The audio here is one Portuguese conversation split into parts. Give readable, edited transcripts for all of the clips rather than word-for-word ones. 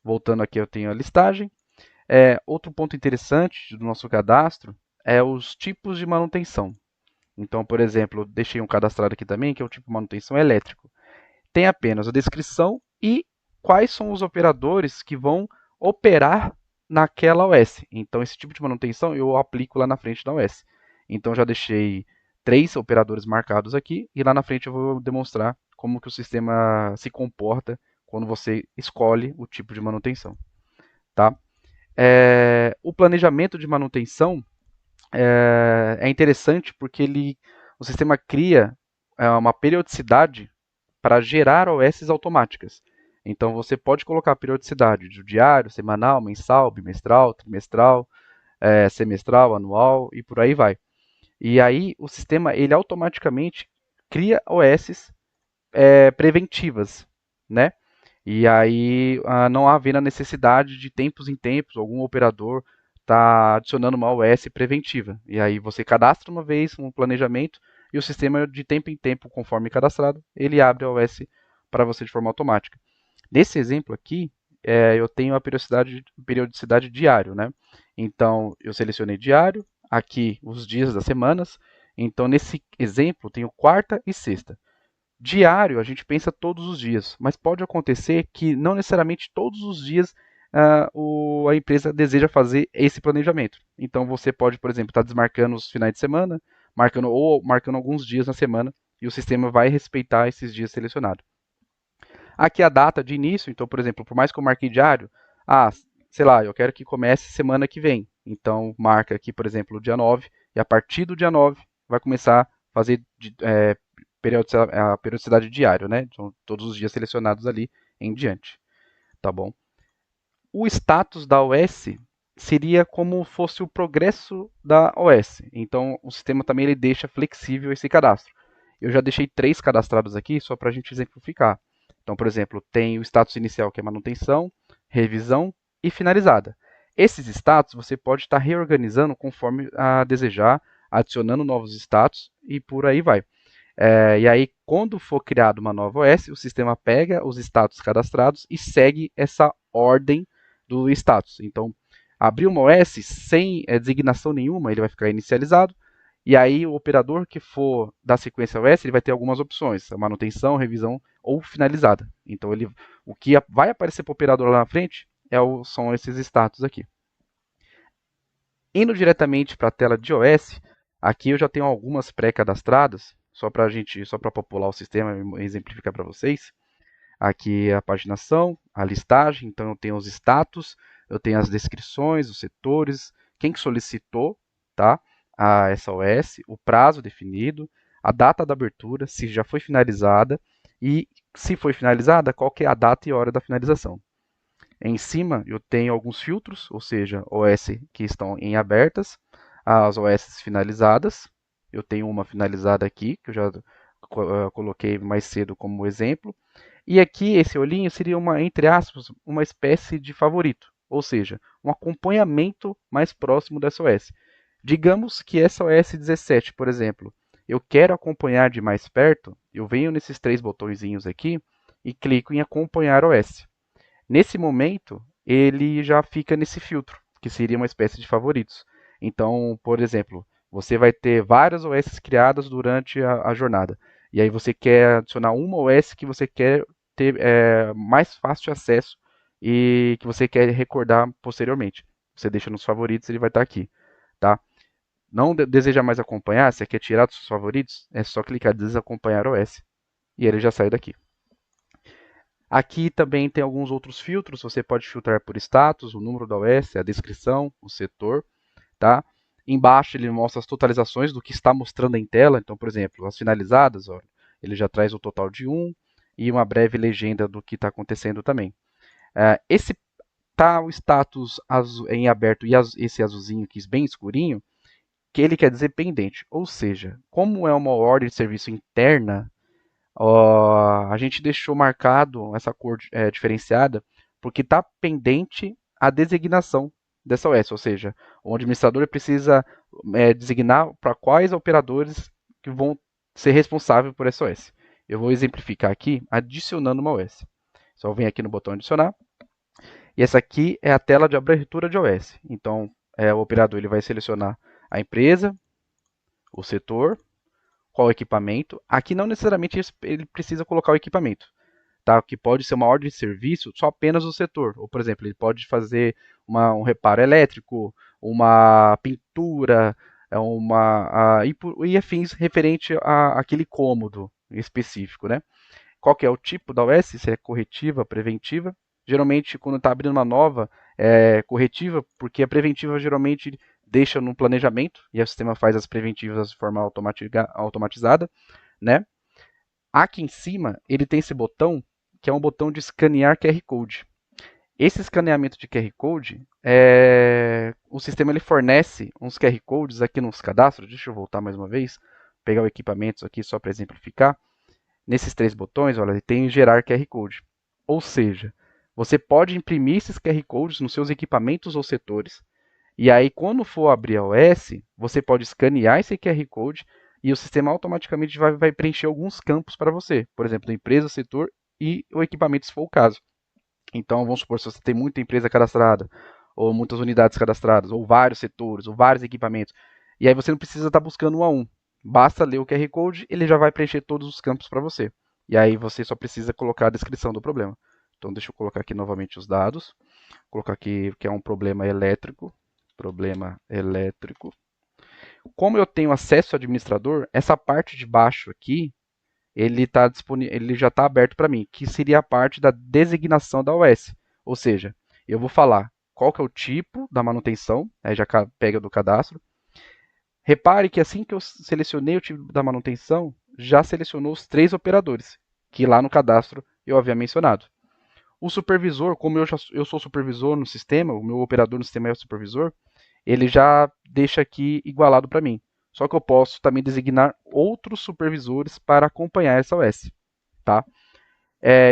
Voltando aqui, eu tenho a listagem. Outro ponto interessante do nosso cadastro é os tipos de manutenção. Então, por exemplo, eu deixei um cadastrado aqui também, que é o tipo de manutenção elétrico. Tem apenas a descrição e quais são os operadores que vão operar naquela OS. Então, esse tipo de manutenção eu aplico lá na frente da OS. Então, já deixei 3 operadores marcados aqui e lá na frente eu vou demonstrar como que o sistema se comporta quando você escolhe o tipo de manutenção. Tá? O planejamento de manutenção é interessante porque o sistema cria uma periodicidade para gerar OS automáticas. Então você pode colocar a periodicidade de diário, semanal, mensal, bimestral, trimestral, semestral, anual e por aí vai. E aí o sistema ele automaticamente cria OS preventivas, né? E aí não havendo a necessidade de tempos em tempos algum operador tá adicionando uma OS preventiva. E aí você cadastra uma vez um planejamento e o sistema de tempo em tempo, conforme cadastrado, ele abre a OS para você de forma automática. Nesse exemplo aqui, eu tenho a periodicidade diário, né? Então eu selecionei diário, aqui os dias das semanas. Então nesse exemplo tenho quarta e sexta. Diário, a gente pensa todos os dias, mas pode acontecer que não necessariamente todos os dias a empresa deseja fazer esse planejamento. Então você pode, por exemplo, estar desmarcando os finais de semana, marcando alguns dias na semana, e o sistema vai respeitar esses dias selecionados. Aqui a data de início, então, por exemplo, por mais que eu marque diário, sei lá, eu quero que comece semana que vem. Então, marca aqui, por exemplo, o dia 9, e a partir do dia 9 vai começar a fazer a periodicidade diária, né? Então, todos os dias selecionados ali em diante, tá bom? O status da OS seria como fosse o progresso da OS. Então, o sistema também ele deixa flexível esse cadastro. Eu já deixei 3 cadastrados aqui só para a gente exemplificar. Então, por exemplo, tem o status inicial, que é manutenção, revisão e finalizada. Esses status você pode estar reorganizando conforme a desejar, adicionando novos status e por aí vai. E aí, quando for criada uma nova OS, o sistema pega os status cadastrados e segue essa ordem do status. Então, abriu uma OS sem designação nenhuma, ele vai ficar inicializado. E aí, o operador que for da sequência OS, ele vai ter algumas opções: manutenção, revisão ou finalizada. Então, o que vai aparecer para o operador lá na frente são esses status aqui. Indo diretamente para a tela de OS, aqui eu já tenho algumas pré-cadastradas, só para popular o sistema e exemplificar para vocês. Aqui é a paginação, a listagem, então eu tenho os status, eu tenho as descrições, os setores, quem que solicitou, tá? A SOS, o prazo definido, a data da abertura, se já foi finalizada e se foi finalizada, qual que é a data e hora da finalização. Em cima eu tenho alguns filtros, ou seja, OS que estão em abertas, as OS finalizadas. Eu tenho uma finalizada aqui, que eu já coloquei mais cedo como exemplo. E aqui esse olhinho seria entre aspas, uma espécie de favorito, ou seja, um acompanhamento mais próximo dessa OS. Digamos que essa OS 17, por exemplo, eu quero acompanhar de mais perto, eu venho nesses 3 botõezinhos aqui e clico em acompanhar OS. Nesse momento, ele já fica nesse filtro, que seria uma espécie de favoritos. Então, por exemplo, você vai ter várias OS criadas durante a jornada. E aí você quer adicionar uma OS que você quer ter mais fácil acesso e que você quer recordar posteriormente. Você deixa nos favoritos, ele vai estar aqui. Tá? Não deseja mais acompanhar, você quer tirar dos seus favoritos, é só clicar em desacompanhar OS e ele já sai daqui. Aqui também tem alguns outros filtros, você pode filtrar por status, o número da OS, a descrição, o setor, tá? Embaixo ele mostra as totalizações do que está mostrando em tela, então, por exemplo, as finalizadas, ó, ele já traz o total de 1 e uma breve legenda do que está acontecendo também. Esse tá o status em aberto e esse azulzinho aqui bem escurinho, que ele quer dizer pendente, ou seja, como é uma ordem de serviço interna, a gente deixou marcado essa cor diferenciada porque está pendente a designação dessa OS, ou seja, o administrador precisa designar para quais operadores que vão ser responsáveis por essa OS. Eu vou exemplificar aqui adicionando uma OS. Só vem aqui no botão adicionar E essa aqui é a tela de abertura de OS. Então, o operador ele vai selecionar a empresa, o setor, qual equipamento. Aqui não necessariamente ele precisa colocar o equipamento, tá? Que pode ser uma ordem de serviço só apenas do setor. Ou, por exemplo, ele pode fazer um reparo elétrico, uma pintura, e afins referente àquele cômodo específico, né? Qual que é o tipo da OS? Se é corretiva, preventiva. Geralmente, quando está abrindo uma nova, é corretiva, porque a preventiva geralmente deixa no planejamento e o sistema faz as preventivas de forma automatizada, né? Aqui em cima, ele tem esse botão, que é um botão de escanear QR Code. Esse escaneamento de QR Code, o sistema ele fornece uns QR Codes aqui nos cadastros. Deixa eu voltar mais uma vez, pegar o equipamentos aqui só para exemplificar. Nesses três botões, olha, ele tem gerar QR Code. Ou seja, você pode imprimir esses QR Codes nos seus equipamentos ou setores. E aí, quando for abrir a OS, você pode escanear esse QR Code e o sistema automaticamente vai preencher alguns campos para você. Por exemplo, da empresa, setor e o equipamento, se for o caso. Então, vamos supor, se você tem muita empresa cadastrada, ou muitas unidades cadastradas, ou vários setores, ou vários equipamentos, e aí você não precisa estar buscando um a um. Basta ler o QR Code, ele já vai preencher todos os campos para você. E aí você só precisa colocar a descrição do problema. Então, deixa eu colocar aqui novamente os dados. Vou colocar aqui que é um problema elétrico. Problema elétrico. Como eu tenho acesso ao administrador, essa parte de baixo aqui, ele já está aberto para mim, que seria a parte da designação da OS. Ou seja, eu vou falar qual que é o tipo da manutenção, aí já pega do cadastro. Repare que assim que eu selecionei o tipo da manutenção, já selecionou os três operadores, que lá no cadastro eu havia mencionado. O supervisor, como eu sou supervisor no sistema, o meu operador no sistema é o supervisor, ele já deixa aqui igualado para mim. Só que eu posso também designar outros supervisores para acompanhar essa OS. Tá?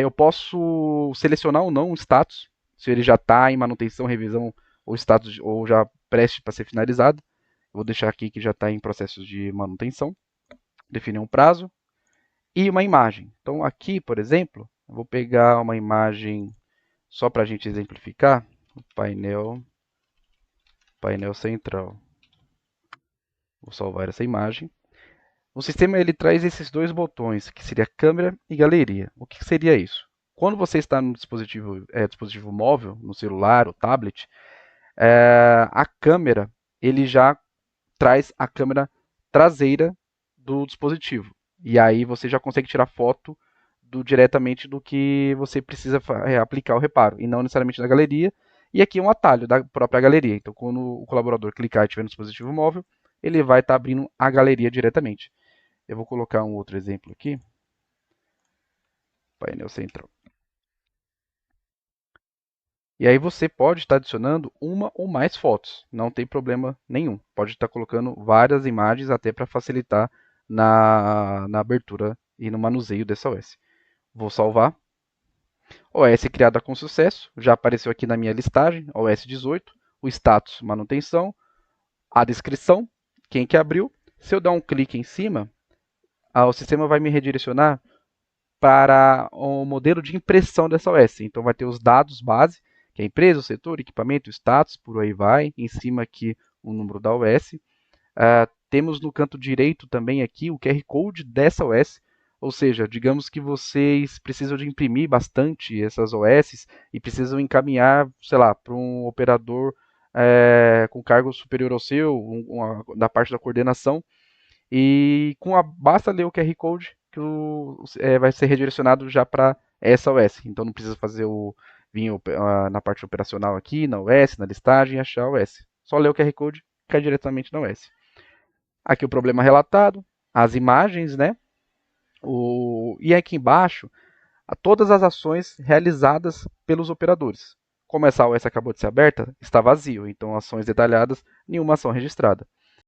Eu posso selecionar ou não o status, se ele já está em manutenção, revisão ou status ou já preste para ser finalizado. Vou deixar aqui que já está em processos de manutenção. Definir um prazo e uma imagem. Então aqui, por exemplo, eu vou pegar uma imagem só para a gente exemplificar. O painel central. Vou salvar essa imagem. O sistema ele traz esses dois botões, que seria câmera e galeria. O que seria isso? Quando você está no dispositivo móvel, no celular ou tablet, a câmera ele já traz a câmera traseira do dispositivo. E aí você já consegue tirar foto diretamente do que você precisa aplicar o reparo, e não necessariamente da galeria. E aqui é um atalho da própria galeria. Então, quando o colaborador clicar e estiver no dispositivo móvel, ele vai estar abrindo a galeria diretamente. Eu vou colocar um outro exemplo aqui. Painel central. E aí você pode estar adicionando uma ou mais fotos, não tem problema nenhum. Pode estar colocando várias imagens até para facilitar na abertura e no manuseio dessa OS. Vou salvar. OS criada com sucesso, já apareceu aqui na minha listagem, OS 18, o status manutenção, a descrição, quem que abriu. Se eu dar um clique em cima, o sistema vai me redirecionar para o modelo de impressão dessa OS. Então vai ter os dados base, que é a empresa, o setor, equipamento, status, por aí vai. Em cima aqui o número da OS. Temos no canto direito também aqui o QR Code dessa OS. Ou seja, digamos que vocês precisam de imprimir bastante essas OS e precisam encaminhar, sei lá, para um operador com cargo superior ao seu, da parte da coordenação. E basta ler o QR Code que vai ser redirecionado já para essa OS. Então não precisa fazer vir na parte operacional aqui, na OS, na listagem, achar a OS. Só ler o QR Code e cai diretamente na OS. Aqui o problema relatado, as imagens, né? E aqui embaixo, todas as ações realizadas pelos operadores. Como essa OS acabou de ser aberta, está vazio, então ações detalhadas, nenhuma ação registrada.